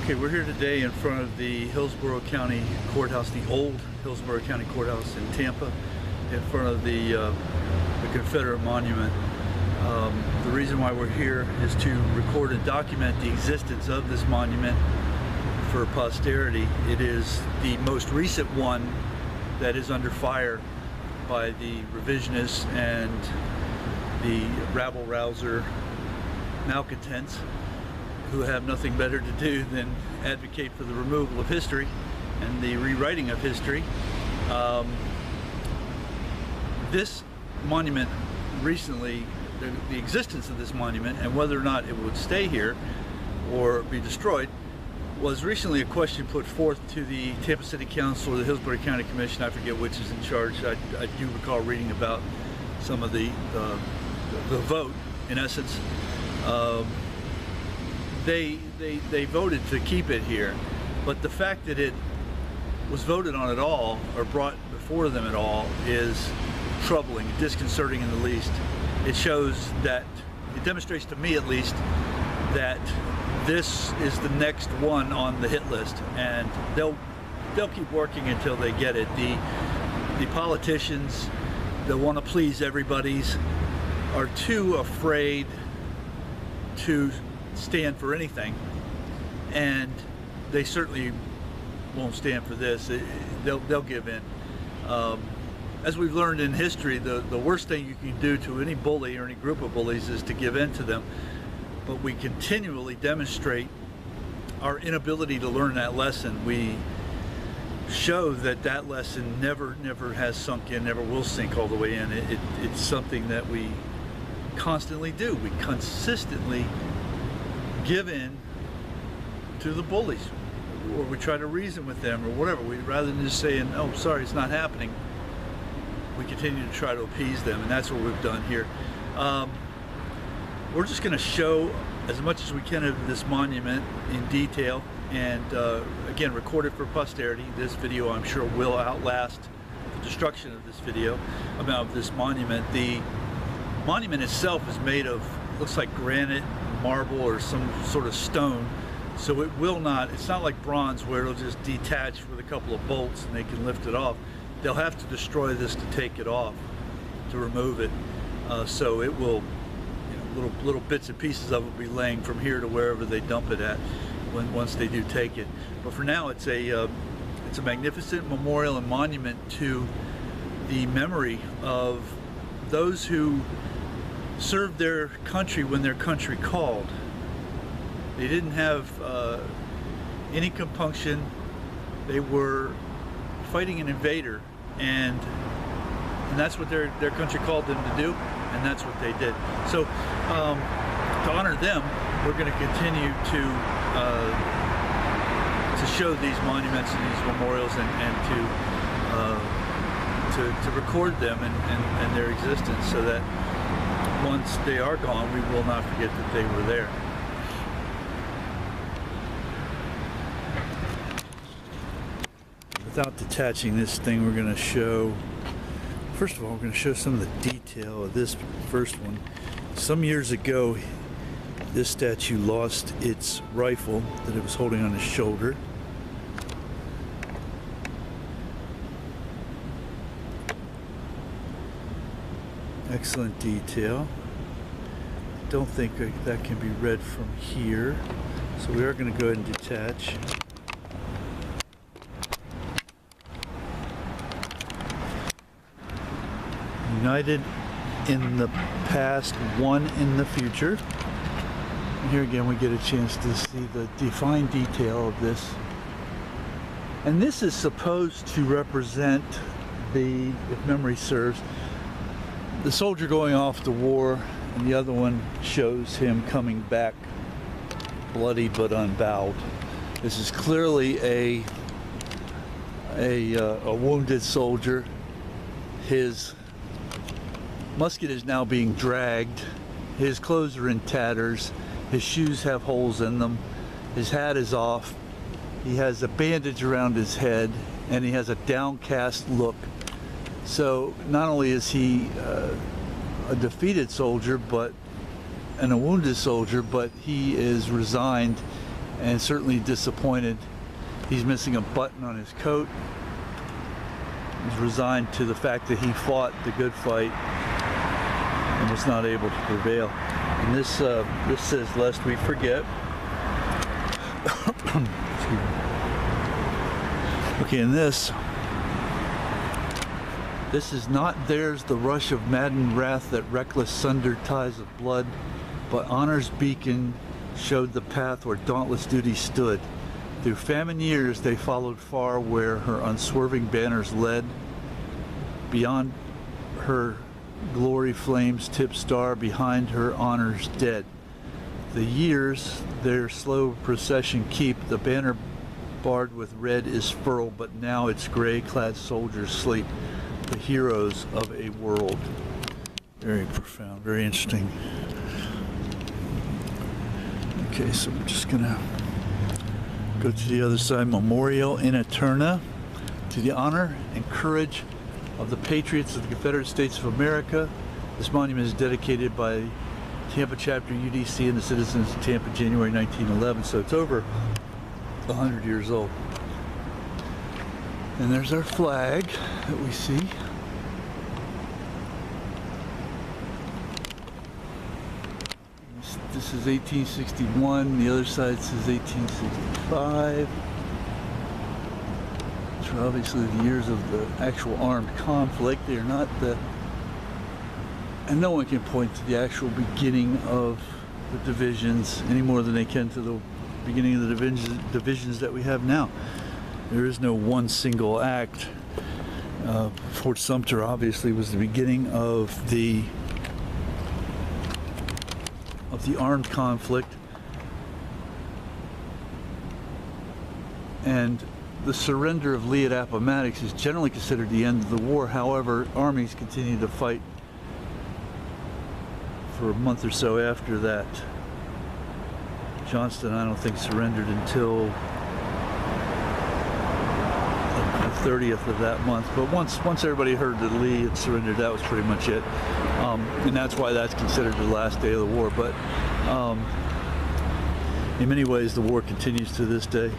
Okay, we're here today in front of the Hillsborough County Courthouse, the old Hillsborough County Courthouse in Tampa, in front of the Confederate monument. The reason why we're here is to record and document the existence of this monument for posterity. It is the most recent one that is under fire by the revisionists and the rabble-rouser malcontents who have nothing better to do than advocate for the removal of history and the rewriting of history. This monument recently, the existence of this monument and whether or not it would stay here or be destroyed was recently a question put forth to the Tampa City Council or the Hillsborough County Commission. I forget which is in charge. I do recall reading about some of the vote, in essence. They voted to keep it here, but the fact that it was voted on at all or brought before them at all is troubling, disconcerting in the least. It shows that, it demonstrates to me at least, that this is the next one on the hit list, and they'll keep working until they get it. The politicians that want to please everybody's are too afraid to stand for anything, and they certainly won't stand for this. They'll give in. As we've learned in history, the worst thing you can do to any bully or any group of bullies is to give in to them. But we continually demonstrate our inability to learn that lesson. We show that that lesson never has sunk in, never will sink all the way in. It's something that we constantly do. We consistently give in to the bullies, or we try to reason with them or whatever. Rather than just saying, oh, sorry, it's not happening, we continue to try to appease them, and that's what we've done here. We're just going to show as much as we can of this monument in detail, and again, record it for posterity. This video, I'm sure, will outlast the destruction of this video, about this monument. The monument itself is made of, looks like granite, marble, or some sort of stone, so it will not, it's not like bronze where it'll just detach with a couple of bolts and they can lift it off. They'll have to destroy this to take it off, to remove it. So it will, little bits and pieces of it will be laying from here to wherever they dump it at once they do take it. But for now, it's a magnificent memorial and monument to the memory of those who served their country when their country called. They didn't have any compunction. They were fighting an invader, and that's what their country called them to do, and that's what they did. So to honor them, we're going to continue to show these monuments and these memorials, and to record them and their existence, so that once they are gone, we will not forget that they were there. Without detaching this thing, we're going to show, first of all, we're going to show some of the detail of this first one. Some years ago, this statue lost its rifle that it was holding on his shoulder. Excellent detail. Don't think that can be read from here, so we are going to go ahead and detach. United in the past, one in the future. And here again we get a chance to see the defined detail of this. And this is supposed to represent the, if memory serves, the soldier going off to war, and the other one shows him coming back bloodied but unbowed. This is clearly a wounded soldier. His musket is now being dragged. His clothes are in tatters. His shoes have holes in them. His hat is off. He has a bandage around his head, and he has a downcast look. So not only is he a defeated soldier, and a wounded soldier, but he is resigned and certainly disappointed. He's missing a button on his coat. He's resigned to the fact that he fought the good fight and was not able to prevail. And this says, "Lest we forget." Okay, and this is not theirs the rush of maddened wrath that reckless sundered ties of blood, but honor's beacon showed the path where dauntless duty stood. Through famine years they followed far where her unswerving banners led. Beyond her glory flames tip star, behind her honors dead. The years their slow procession keep, the banner barred with red is furled, but now its gray-clad soldiers sleep, the heroes of a world. Very profound, very interesting. Okay, so we're just gonna go to the other side. Memorial in Eterna, to the honor and courage of the patriots of the Confederate States of America. This monument is dedicated by Tampa chapter UDC and the citizens of Tampa, January 1911. So it's over 100 years old. And there's our flag that we see. This is 1861, the other side says 1865. Which are obviously the years of the actual armed conflict. They are not the, and no one can point to the actual beginning of the divisions any more than they can to the beginning of the divisions that we have now. There is no one single act. Fort Sumter obviously was the beginning of the armed conflict, and the surrender of Lee at Appomattox is generally considered the end of the war. However, armies continued to fight for a month or so after that. Johnston, I don't think, surrendered until the 30th of that month. But once everybody heard that Lee had surrendered, that was pretty much it. And that's why that's considered the last day of the war. But in many ways, the war continues to this day.